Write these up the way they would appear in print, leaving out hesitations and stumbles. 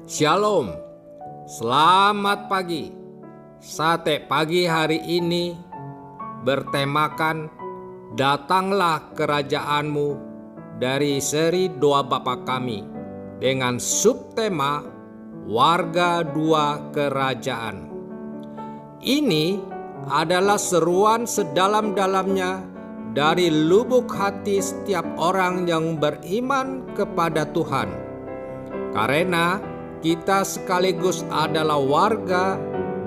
Shalom, selamat pagi. Sate pagi hari ini bertemakan Datanglah Kerajaanmu dari seri Doa Bapa Kami dengan subtema Warga Dua Kerajaan. Ini adalah seruan sedalam-dalamnya dari lubuk hati setiap orang yang beriman kepada Tuhan. Karena kita sekaligus adalah warga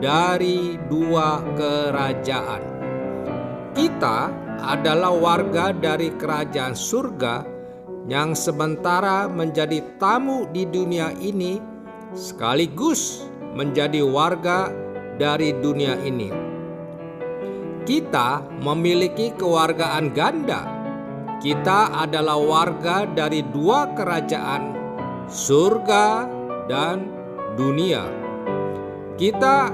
dari dua kerajaan. Kita adalah warga dari kerajaan surga yang sementara menjadi tamu di dunia ini sekaligus menjadi warga dari dunia ini. Kita memiliki kewargaan ganda. Kita adalah warga dari dua kerajaan, surga dan dunia. Kita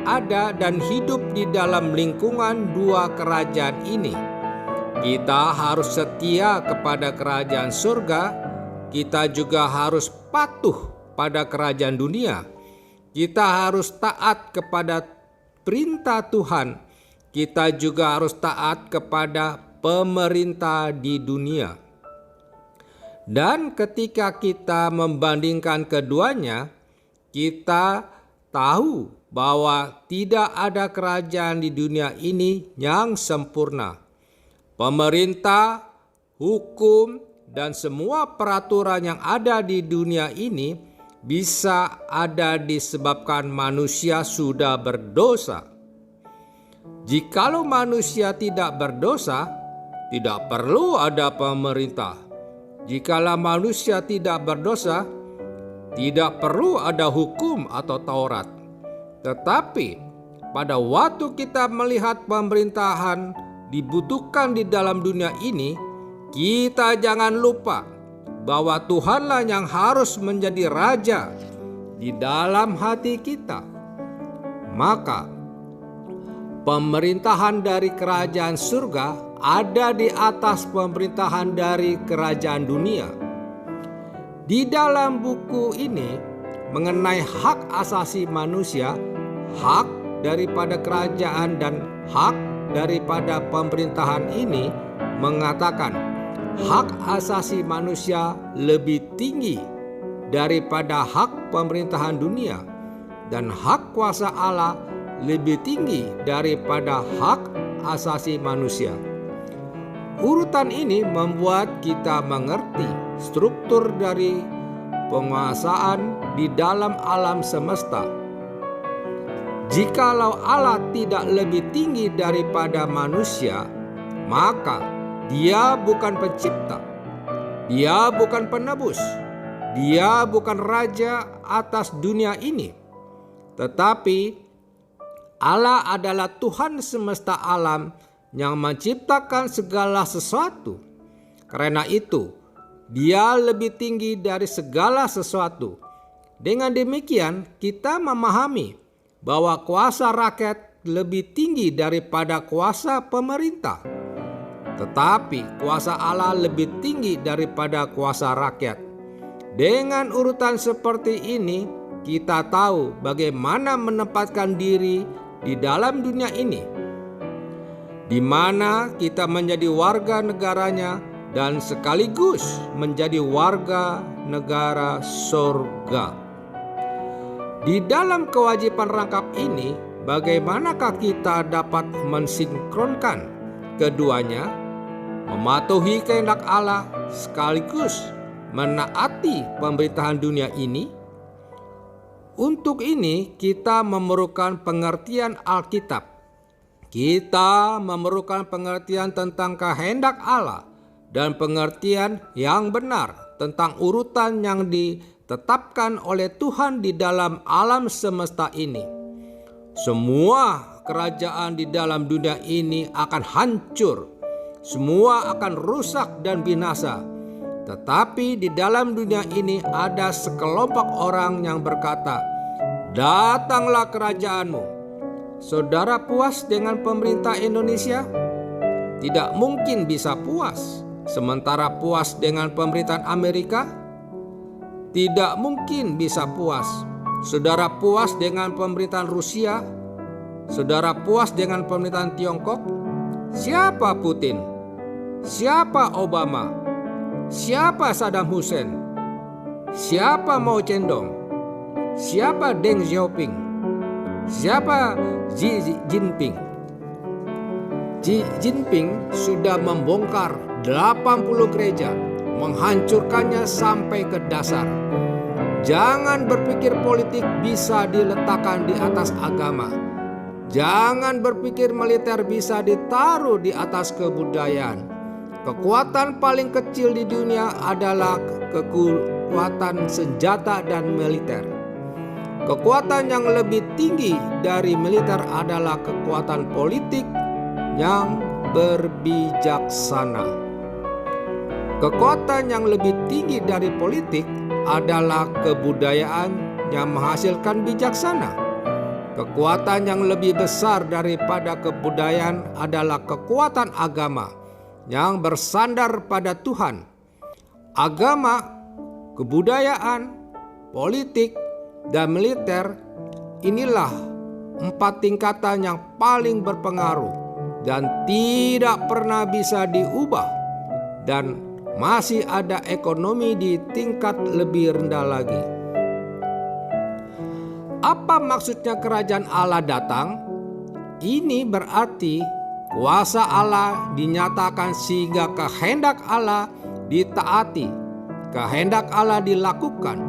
ada dan hidup di dalam lingkungan dua kerajaan ini. Kita harus setia kepada kerajaan surga. Kita juga harus patuh pada kerajaan dunia. Kita harus taat kepada perintah Tuhan. Kita juga harus taat kepada pemerintah di dunia. Dan ketika kita membandingkan keduanya, kita tahu bahwa tidak ada kerajaan di dunia ini yang sempurna. Pemerintah, hukum, dan semua peraturan yang ada di dunia ini bisa ada disebabkan manusia sudah berdosa. Jikalau manusia tidak berdosa, tidak perlu ada pemerintah. Jikalau manusia tidak berdosa, tidak perlu ada hukum atau Taurat. Tetapi pada waktu kita melihat pemerintahan dibutuhkan di dalam dunia ini, kita jangan lupa bahwa Tuhanlah yang harus menjadi raja di dalam hati kita. Maka pemerintahan dari kerajaan surga ada di atas pemerintahan dari kerajaan dunia. Di dalam buku ini mengenai hak asasi manusia, hak daripada kerajaan dan hak daripada pemerintahan ini mengatakan hak asasi manusia lebih tinggi daripada hak pemerintahan dunia, dan hak kuasa Allah lebih tinggi daripada hak asasi manusia. Urutan ini membuat kita mengerti struktur dari penguasaan di dalam alam semesta. Jikalau Allah tidak lebih tinggi daripada manusia, maka Dia bukan pencipta, Dia bukan penebus, Dia bukan raja atas dunia ini. Tetapi Allah adalah Tuhan semesta alam yang menciptakan segala sesuatu. Karena itu, Dia lebih tinggi dari segala sesuatu. Dengan demikian, kita memahami bahwa kuasa rakyat lebih tinggi daripada kuasa pemerintah. Tetapi kuasa Allah lebih tinggi daripada kuasa rakyat. Dengan urutan seperti ini, kita tahu bagaimana menempatkan diri di dalam dunia ini, di mana kita menjadi warga negaranya dan sekaligus menjadi warga negara surga. Di dalam kewajiban rangkap ini, bagaimanakah kita dapat mensinkronkan keduanya, mematuhi kehendak Allah sekaligus menaati pemerintahan dunia ini? Untuk ini kita memerlukan pengertian Alkitab. Kita memerlukan pengertian tentang kehendak Allah dan pengertian yang benar tentang urutan yang ditetapkan oleh Tuhan di dalam alam semesta ini. Semua kerajaan di dalam dunia ini akan hancur. Semua akan rusak dan binasa. Tetapi di dalam dunia ini ada sekelompok orang yang berkata, "Datanglah kerajaanmu." Saudara puas dengan pemerintah Indonesia? Tidak mungkin bisa puas. Sementara puas dengan pemerintahan Amerika? tidak mungkin bisa puas. Saudara puas dengan pemerintahan Rusia? Saudara puas dengan pemerintahan Tiongkok? Siapa Putin? Siapa Obama? Siapa Saddam Hussein? Siapa Mao Zedong? Siapa Deng Xiaoping? Siapa Xi Jinping? Xi Jinping sudah membongkar 80 gereja, menghancurkannya sampai ke dasar. Jangan berpikir politik bisa diletakkan di atas agama. Jangan berpikir militer bisa ditaruh di atas kebudayaan. Kekuatan paling kecil di dunia adalah kekuatan senjata dan militer. Kekuatan yang lebih tinggi dari militer adalah kekuatan politik yang berbijaksana. Kekuatan yang lebih tinggi dari politik adalah kebudayaan yang menghasilkan bijaksana. Kekuatan yang lebih besar daripada kebudayaan adalah kekuatan agama yang bersandar pada Tuhan. Agama, kebudayaan, politik, dan militer, inilah 4 tingkatan yang paling berpengaruh dan tidak pernah bisa diubah, dan masih ada ekonomi di tingkat lebih rendah lagi. Apa maksudnya kerajaan Allah datang? Ini berarti kuasa Allah dinyatakan sehingga kehendak Allah ditaati, kehendak Allah dilakukan.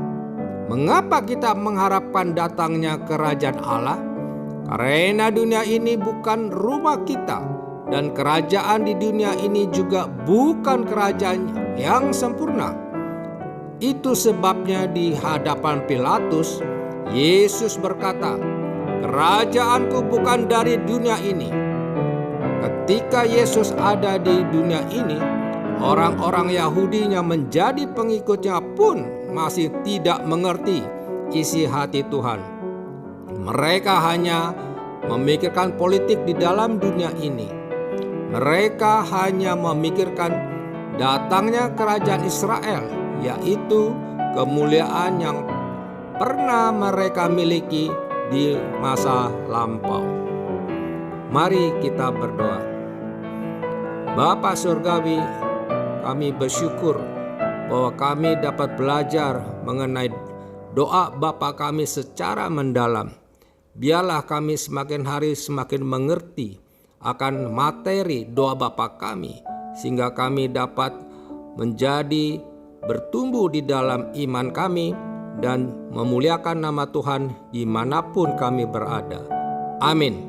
Mengapa kita mengharapkan datangnya kerajaan Allah? Karena dunia ini bukan rumah kita, dan kerajaan di dunia ini juga bukan kerajaan yang sempurna. Itu sebabnya di hadapan Pilatus, Yesus berkata, "Kerajaanku bukan dari dunia ini." Ketika Yesus ada di dunia ini, orang-orang Yahudi yang menjadi pengikutnya pun masih tidak mengerti isi hati Tuhan. Mereka hanya memikirkan politik di dalam dunia ini. Mereka hanya memikirkan datangnya kerajaan Israel, yaitu kemuliaan yang pernah mereka miliki di masa lampau. Mari kita berdoa. Bapa Surgawi, kami bersyukur bahwa kami dapat belajar mengenai doa Bapa kami secara mendalam. Biarlah kami semakin hari semakin mengerti akan materi doa Bapa kami, sehingga kami dapat menjadi bertumbuh di dalam iman kami dan memuliakan nama Tuhan dimanapun kami berada. Amin.